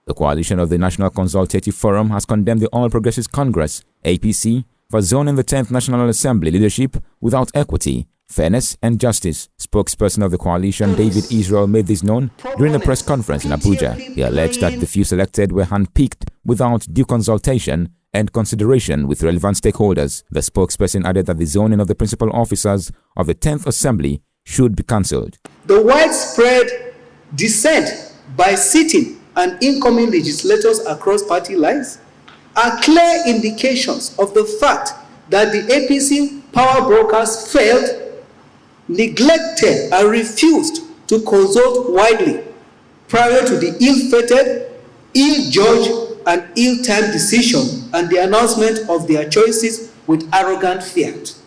The coalition of the National Consultative Forum has condemned the All Progressives Congress, APC, for zoning the 10th National Assembly leadership without equity, fairness and justice. Spokesperson of the coalition, David Israel, made this known during a press conference in Abuja. He alleged that the few selected were handpicked without due consultation and consideration with relevant stakeholders. The spokesperson added that the zoning of the principal officers of the 10th Assembly should be cancelled. The widespread dissent by sitting and incoming legislators across party lines are clear indications of the fact that the APC power brokers failed, neglected, and refused to consult widely prior to the ill-fated, ill-judged, and ill-timed decision and the announcement of their choices with arrogant fiat.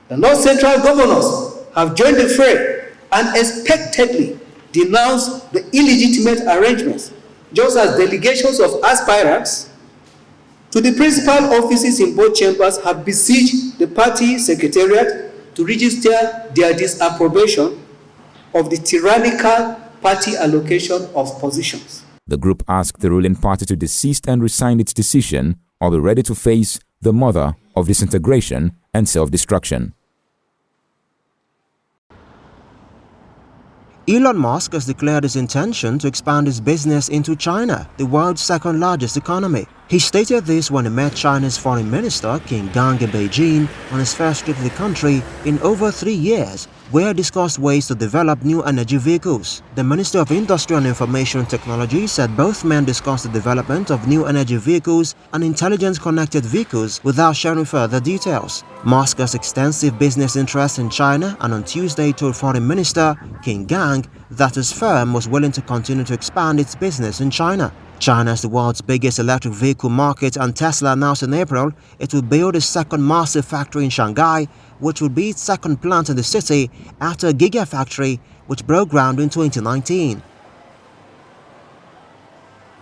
The North Central governors have joined the fray and expectedly denounced the illegitimate arrangements, just as delegations of aspirants to the principal offices in both chambers have besieged the party secretariat to register their disapprobation of the tyrannical party allocation of positions. The group asked the ruling party to desist and resign its decision or be ready to face the mother of disintegration and self-destruction. Elon Musk has declared his intention to expand his business into China, the world's second largest economy. He stated this when he met China's Foreign Minister Qin Gang in Beijing on his first trip to the country in over 3 years, where discussed ways to develop new energy vehicles. The Minister of Industry and Information Technology said both men discussed the development of new energy vehicles and intelligence-connected vehicles without sharing further details. Musk has extensive business interests in China and on Tuesday told Foreign Minister Qin Gang that his firm was willing to continue to expand its business in China. China is the world's biggest electric vehicle market, and Tesla announced in April it will build a second massive factory in Shanghai, which will be its second plant in the city after a gigafactory which broke ground in 2019.